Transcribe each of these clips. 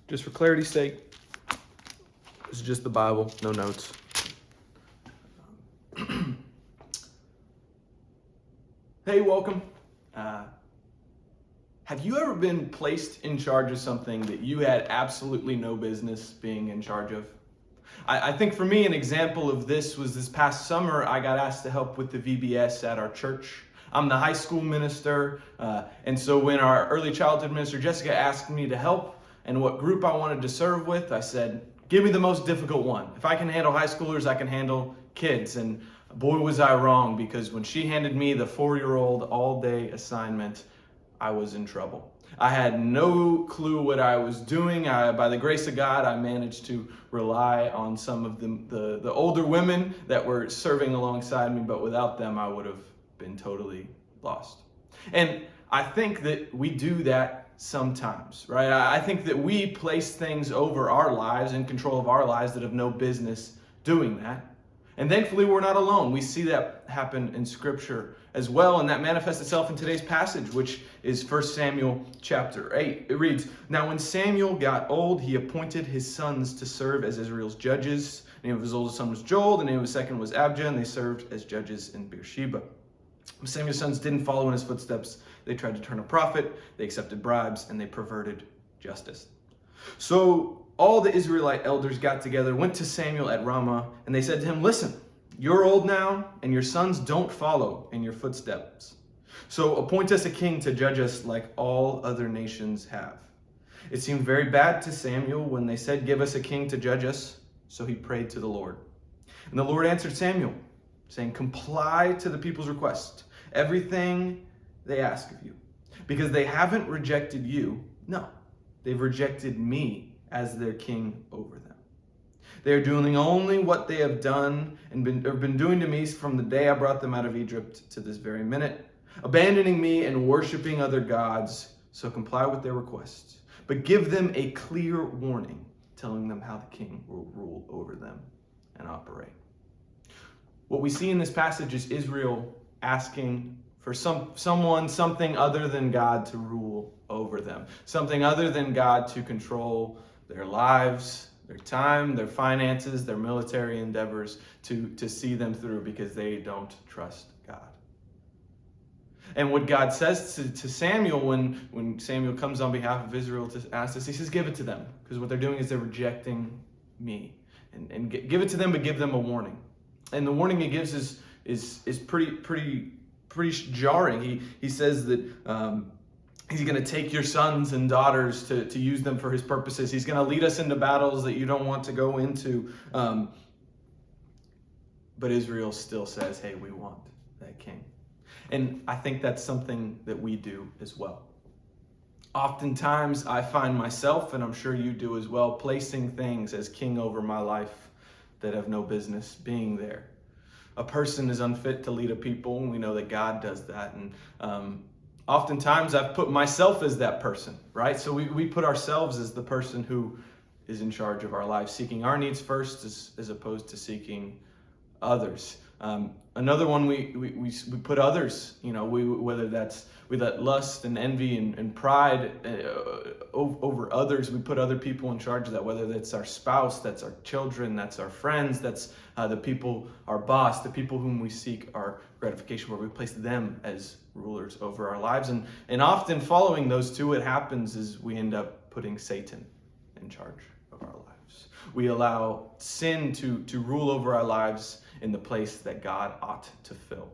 Just for clarity's sake, this is just the Bible, no notes. Hey, welcome. Have you ever been placed in charge of something that you had absolutely no business being in charge of? I think for me, an example of this was this past summer, I got asked to help with the VBS at our church. I'm the high school minister, and so when our early childhood minister, Jessica, asked me to help and what group I wanted to serve with, I said, give me the most difficult one. If I can handle high schoolers, I can handle kids. And boy, was I wrong, because when she handed me the 4-year-old all-day assignment, I was in trouble. I had no clue what I was doing. By the grace of God, I managed to rely on some of the older women that were serving alongside me, but without them, I would have been totally lost. And I think that we do that sometimes, right? I think that we place things over our lives, in control of our lives, that have no business doing that. And thankfully, we're not alone. We see that happen in Scripture as well, and that manifests itself in today's passage, which is 1 Samuel chapter 8. It reads, "Now when Samuel got old, he appointed his sons to serve as Israel's judges. The name of his oldest son was Joel, the name of his second was Abijah, and they served as judges in Beersheba. Samuel's sons didn't follow in his footsteps. They tried to turn a prophet, they accepted bribes, and they perverted justice. So all the Israelite elders got together, went to Samuel at Ramah, and they said to him, 'Listen, you're old now, and your sons don't follow in your footsteps. So appoint us a king to judge us like all other nations have.' It seemed very bad to Samuel when they said, 'Give us a king to judge us.' So he prayed to the Lord. And the Lord answered Samuel, saying, 'Comply to the people's request, everything they ask of you, because they haven't rejected you. No, they've rejected me as their king over them. They are doing only what they have done and been doing to me from the day I brought them out of Egypt to this very minute, abandoning me and worshiping other gods. So comply with their requests, but give them a clear warning, telling them how the king will rule over them and operate.'" What we see in this passage is Israel asking for something other than God to rule over them, something other than God to control their lives, their time, their finances, their military endeavors, to see them through, because they don't trust God. And what God says to Samuel when Samuel comes on behalf of Israel to ask this, he says, give it to them, because what they're doing is they're rejecting me. And give it to them, but give them a warning. And the warning he gives is pretty jarring. He says that he's going to take your sons and daughters to use them for his purposes. He's going to lead us into battles that you don't want to go into. But Israel still says, hey, we want that king. And I think that's something that we do as well. Oftentimes I find myself, and I'm sure you do as well, placing things as king over my life that have no business being there. A person is unfit to lead a people, and we know that God does that. And oftentimes I've put myself as that person, right? So we put ourselves as the person who is in charge of our lives, seeking our needs first as opposed to seeking others. Another one, we put others, whether that's we let lust and envy and pride over others. We put other people in charge of that, whether that's our spouse, that's our children, that's our friends, that's the people, our boss, the people whom we seek our gratification, where we place them as rulers over our lives. And often following those two, what happens is we end up putting Satan in charge of our lives. We allow sin to rule over our lives in the place that God ought to fill.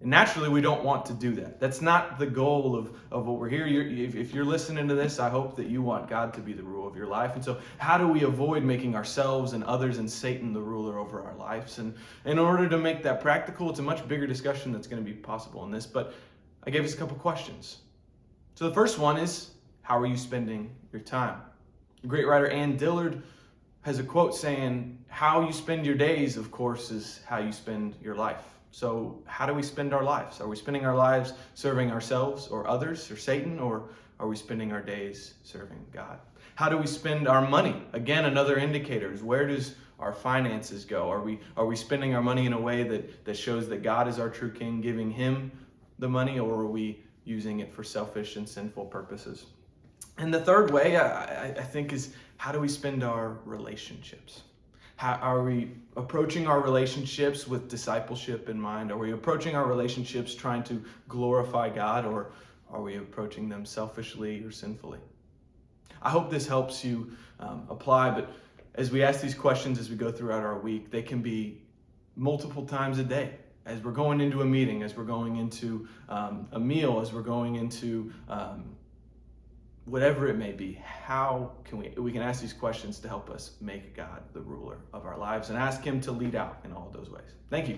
And naturally, we don't want to do that. That's not the goal of what we're here. If you're listening to this, I hope that you want God to be the ruler of your life. And so how do we avoid making ourselves and others and Satan the ruler over our lives? And in order to make that practical, it's a much bigger discussion that's going to be possible in this. But I gave us a couple questions. So the first one is, how are you spending your time? The great writer Ann Dillard has a quote saying, how you spend your days, of course, is how you spend your life. So how do we spend our lives? Are we spending our lives serving ourselves or others or Satan, or are we spending our days serving God? How do we spend our money? Again, another indicator is, where does our finances go? Are we spending our money in a way that shows that God is our true king, giving him the money, or are we using it for selfish and sinful purposes? And the third way, I think, is how do we spend our relationships? How are we approaching our relationships with discipleship in mind? Are we approaching our relationships trying to glorify God, or are we approaching them selfishly or sinfully? I hope this helps you apply, but as we ask these questions as we go throughout our week, they can be multiple times a day. As we're going into a meeting, as we're going into a meal, as we're going into whatever it may be, how can we can ask these questions to help us make God the ruler of our lives and ask him to lead out in all of those ways. Thank you.